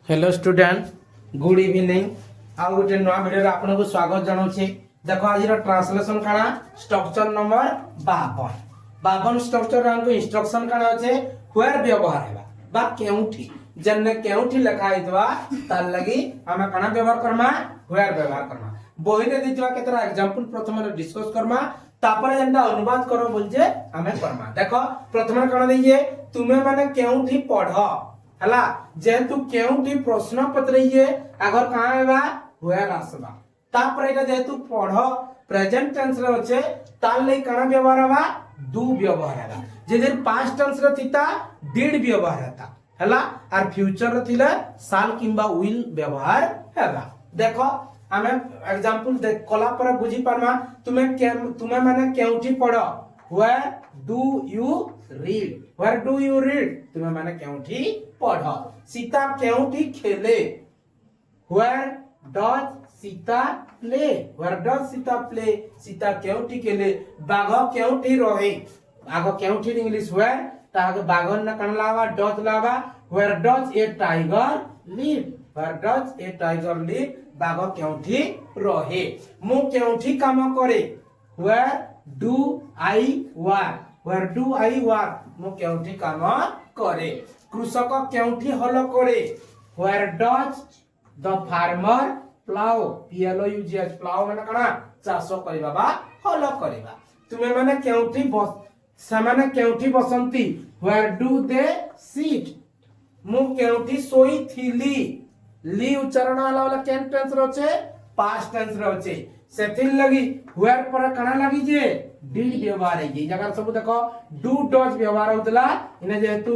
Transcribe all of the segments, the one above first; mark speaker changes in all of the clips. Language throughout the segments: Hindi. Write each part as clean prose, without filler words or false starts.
Speaker 1: हेलो स्टूडेंट गुड इवनिंग आउ गोटे नुआ वीडियो रे आपन को स्वागत जनाउछे। देखो आज ट्रांसलेशन काना स्ट्रक्चर नंबर 52 स्ट्रक्चर रे हमको इंस्ट्रक्शन काना अछि वेयर व्यवहार हेबा बा केउठी जन्ने केउठी लिखा हितबा तार लगी हमें काना व्यवहार करमा वेयर व्यवहार करमा बही रे दितबा केतरा एग्जांपल प्रथम रे डिस्कस करमा तापर जंदा अनुवाद करो बोलजे हमें करमा। देखो प्रथम काना देइए तुमे माने केउठी पढ हला जेतु केउठी प्रश्न पत्र ये अगर कहां हेबा वेयर आसबा तापर एटा जेतु पढ प्रेजेंट टेंस रे होचे तार ले कणा व्यवहार हवा डू व्यवहार हला जे पास्ट टेंस रे थिता डिड व्यवहार हता हला और फ्यूचर रे थिला साल किंबा विल व्यवहार हेबा। देखो हमें एग्जांपल देख कला पर बुझी पारमा तुमे माने केउठी पढ Where do you read? Where do you read? तुम्हें माने केउठी पढ़। सीता केउठी खेले। Where does Sita play? Where does Sita play? Sita केउठी खेले। बाघ केउठी रहे। बाघ केउठी इंग्लिश where ताके बाघन ना कन लावा does lava. Where does a tiger live? Where does a tiger live? बाघ केउठी रहे। मु केउठी काम करे। Where do I work? Where do I work? मु केउठी काम करे। कृषक केउठी हल करे। Where does the farmer plow? P-L-O-U-G-H plow माने कना चाष करबा बा हल करबा। तुमे माने केउठी समाने केउठी बसंती। Where do they sit? मु केउठी सोई थिली। ली उच्चारण वाला वाला केन टेंस रहचे पास्ट टेंस रहचे सेथिन लगी वेयर पर कना लगी जे डिड व्यवहार है जे जगह सब देखो डू डज व्यवहार होतला इने जेतु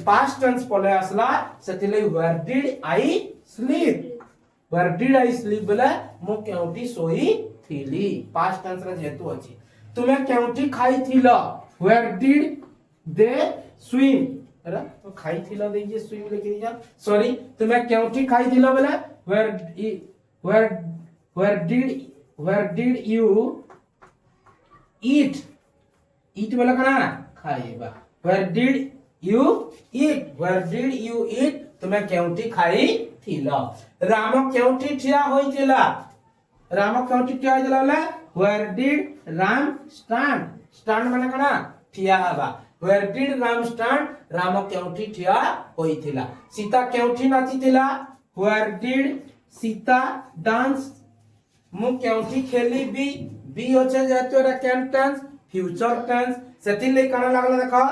Speaker 1: पास्ट टेंस पले आसला सेथिन लगी वेयर डिड आई स्लीप बोले मु केउठी सोई थिली पास्ट टेंस रे जेतु अछि। तुमे केउठी खाई थिलो वेयर डिड दे स्विम अरे तो खाई थिलो दे जे स्विम लिखि जा सॉरी तुमे केउठी खाई थिलो बोले where did you eat बोला कना खाइबा where did you eat तुमे केउठी खाई थिलो। राम केउठी ठिया होइतिला बोले where did राम stand माने कना ठिया हबा where did Ram stand Ram केउठी ठिया होइतिला। सीता केउठी नाचितिला where did सीता डांस मु केउठी खेली बी होचे जेतु रे कैन टेंस फ्यूचर टेंस सेति ले कना लागला देखो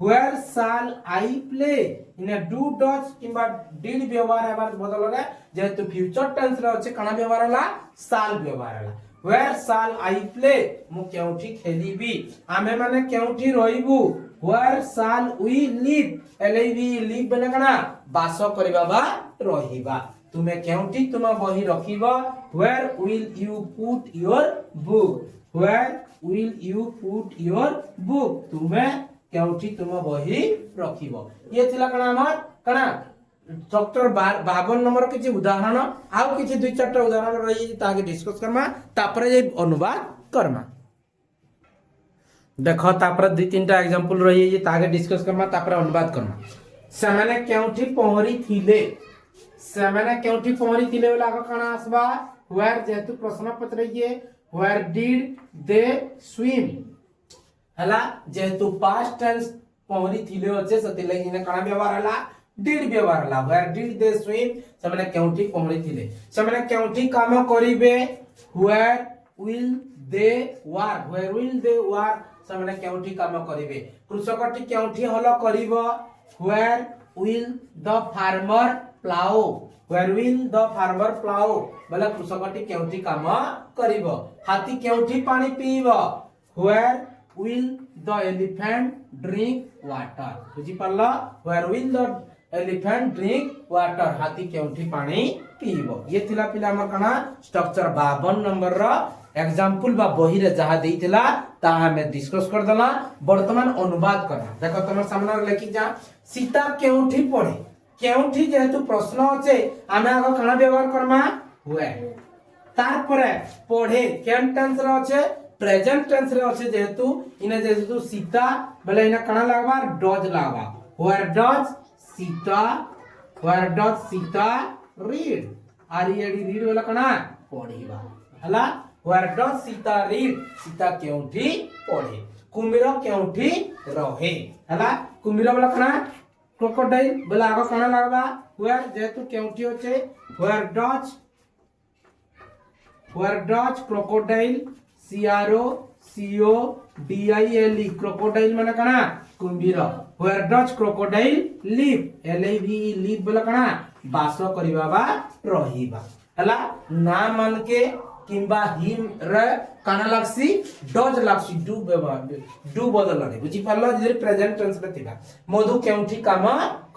Speaker 1: वेयर शाल आई प्ले इने डू डज किबा डिड व्यवहार हेबार बदल रे जेतु फ्यूचर टेंस रे होचे कना व्यवहार हला शाल व्यवहार हला वेयर शाल आई प्ले मु केउठी खेलीबी आमे माने केउठी रहिबू where shall we live live बने कना बास करबा बा रहिबा। तुमे केउठी तुमा बही रखिबा where will you put your book तुमे केउठी तुमा बही रखिबो। ये थिला कना हमर कना स्ट्रक्चर 52 नंबर किछि उदाहरण आउ किछि दुई चारटा उदाहरण रही ताके डिस्कस करमा तापरे जे अनुवाद करमा। देखो तापर दुई तीनटा एग्जांपल रही जे ताके डिस्कस करमा तापर अनुवाद करमा। समाने केउठी पहरी थिले वाला का कना आसबा वेयर जेतु प्रश्न पत्र ये वेयर डिड दे स्विम हला जेतु पास्ट टेंस पहरी थिले होचे सति लगी ने कना व्यवहार हला डिड व्यवहार हला वेयर डिड दे स्विम समाने केउठी पहरी थिले समाने केउठी काम करिवे वेयर विल दे वर्क समाने केउठी काम करिवे। कृषकटी केउठी हल करिवो where will the farmer plough बोले कृषकटी केउठी काम करिवो। हाथी केउठी पानी पीबो where will the elephant drink water बुझी पारला where will the elephant drink water हाथी केउठी पानी पीबो। ये थिला पिला हमर कना स्ट्रक्चर 52 नंबर रो एग्जांपल बा बही रे जहा देइतिला ता हमें डिस्कस कर दला वर्तमान अनुवाद करना। देखो तमर सामने लिखि जा सीता केउठी पढे केउठी जेतु प्रश्न होचे आमे आगो कना व्यवहार करमा हुए तार परे पढे केन टेंस रे होचे प्रेजेंट टेंस रे होचे जेतु इने जेतु सीता बोले इने कना लागबा डज लागबा where does Sita where does Sita read? आरियडी रीड वाला कना पढ़िबा हला where does Sita read? Sita केउठी पढ़े कुम्भीर केउठी रहे हला कुम्भीर वाला कना क्रोकोडाइल बोला आगो कना लागबा where जेतु केउठी होचे where does crocodile CROCODILE crocodile माने कना कुम्भीर where does crocodile live LIVE live बोला कना बास करिबा बा रहिबा हला ना मान के किंबा हिम रे काना लागसी डज लागसी डू बदल लागे बुझी पारलो जे प्रेजेंट टेंस में थिबा मधु केउठी काम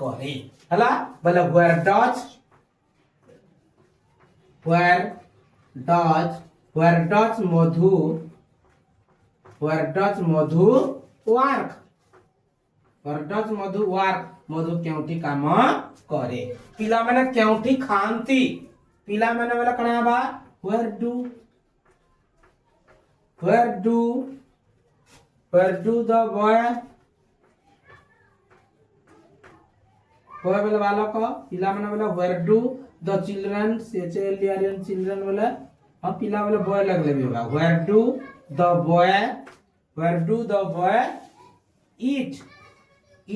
Speaker 1: करे हला बोले where does मधु work मधु केउठी काम करे पिला माने केउठी खांती पिला माने वाला कना बा where do the boy बोले बालक पिला माने बोले where do the children children बोले अब पिला बोले boy लगले भी होगा where do the boy eat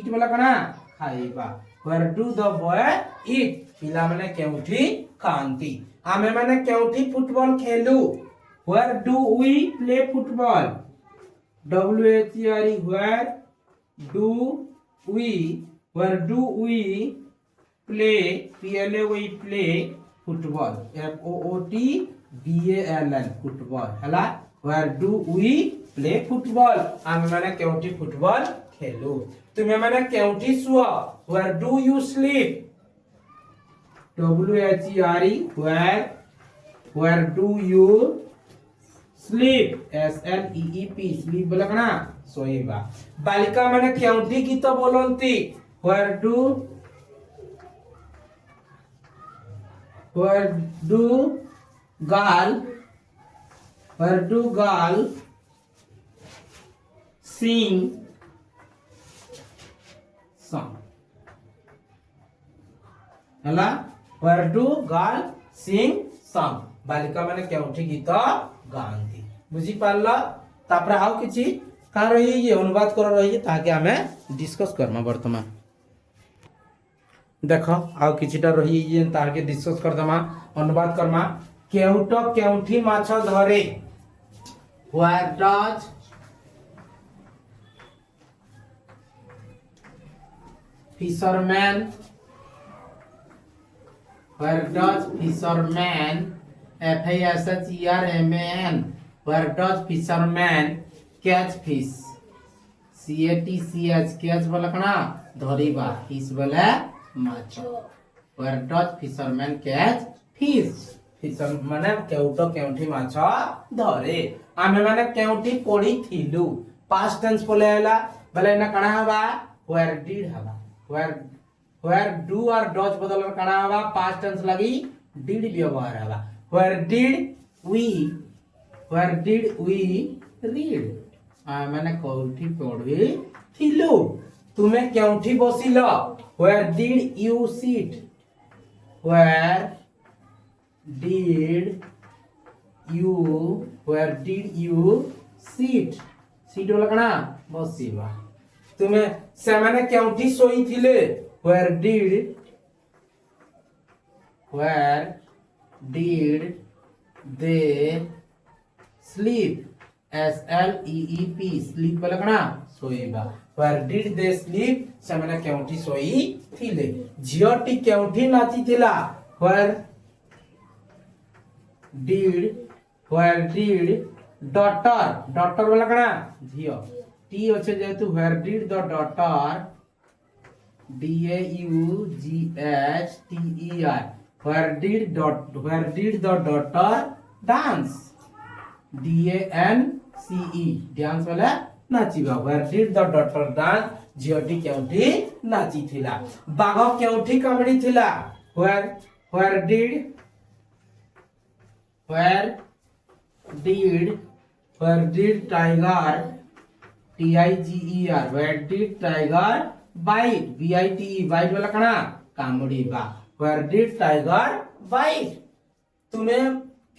Speaker 1: बोला कना खाइबा where do the boy eat पिला माने केउठी खांती आमे माने केउठी फुटबॉल खेलू where do we play football WHERE where do we play football FOOTBALL football हला where do we play football आमे माने केउठी फुटबॉल खेलू तुमे माने केउठी सुआ where do you sleep WHERE where do you sleep SLEEP sleep बोला कना सोइबा बालिका माने केउठी गीत बोलंती where do girl sing song हला where do girl sing song बालिका माने केउठी गीत गांती बुझी पारला तापर आउ किछि का रही ये अनुवाद कर रही ताकि हमें डिस्कस करना वर्तमान देखो आउ किछिटा रही ये ताकि डिस्कस कर दमा अनुवाद करमा केउट केउठी माछ धरे where does fisherman FISHERMAN where does fisherman catch fish CATCH catch बोला कना धरिबा fish बोले माछ where does fisherman catch fish fisher माने केउट केउठी माछ धरे आमे माने केउठी पढी थिलु past tense बोले हला बोले ना कना हवा where did हवा where do और does बदल कना हवा past tense लगी did व्यवहार हवा where did we read माने कोठी पढी थिलु तुमे केउठी बसिलो where did you sit sit बोला कना बसिबा तुमे से माने केउठी सोई थिले where did they sleep SLEEP sleep बोला कना सोईबा where did they sleep से माने केउठी सोई थिले झियोटी केउठी नाची थिला where did daughter बोला कना झियो टी होचे जेतु where did the daughter DAUGHTER where did the daughter dance DANCE dance वाला नाचिबा where did the daughter dance झियोटी केउठी नाची थिला बाघ केउठी कामड़ी थिला where did tiger TIGER where did tiger bite BITE bite वाला कना କାମୁଡ଼ିବା where did tiger bite ତୁମେ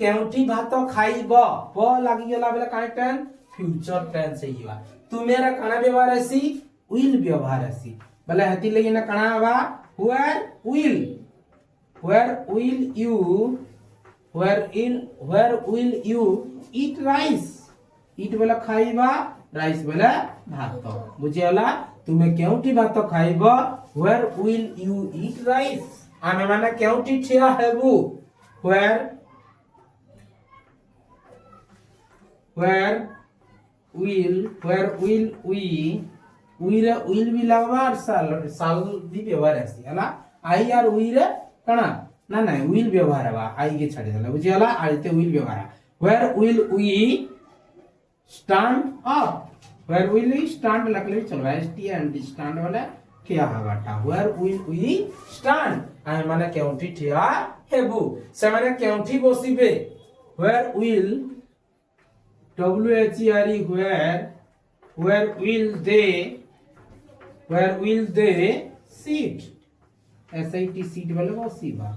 Speaker 1: କେଉଁଠି ଭାତ ଖାଇବ ବ ଲାଗିଗଲା ବେଲେ କାଇଁ ଟେନ୍ फ्यूचर टेंस ହେଇଯିବା ତୁମେର କାଣା ବ୍ୟବହାର ହେସି will ବ୍ୟବହାର ହେସି ବେଲେ ହେତି ଲାଗି ନା କାଣା हवा where will you eat rice eat बेला खाइबा rice बेला भात बुझियला तुमे केउठी भात खाइबो where will you eat rice आमे माने केउठी ठिया हेबु where will we रे will भी लगवा और साल भी व्यवहार है हला आई और we रे कणा ना ना will व्यवहार बा आई के छाड़ी देला बुझी हला आइते will व्यवहार where will we stand up where will we stand लगले चलवा stand stand वाला क्या हवाटा where will we stand आई माने केउठी ठिया हेबु से माने केउठी बसिबे where will WHERE where will they sit SIT seat बोले बसिबा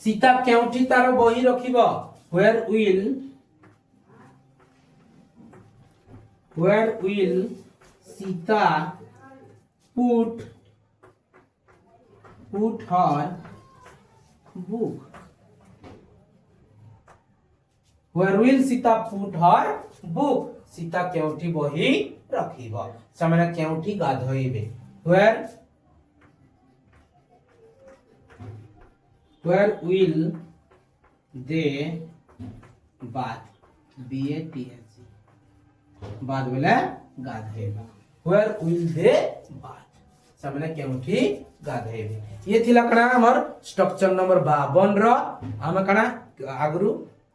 Speaker 1: सीता केउठी तार बही रखिबो where will Sita put her book where will Sita put her book Sita केउठी बही रखिबो समय केउठी गाधइबे where will they bath bath बोले गाधइबा where will they bath समय केउठी गाधइबे ये थिला कणा हमर स्ट्रक्चर नंबर 52 रो हम कणा आगरु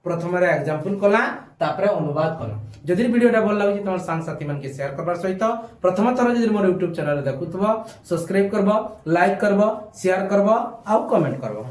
Speaker 1: प्रथम रे एग्जांपल कला तापरे अनुवाद कला जदि वीडियोटा भल लागि तमर संग साथी मन के शेयर करबार सहित प्रथम तरह जदि मोर YouTube चैनल देखुतबो सब्सक्राइब करबो लाइक करबो शेयर करबो आ कमेंट करबो।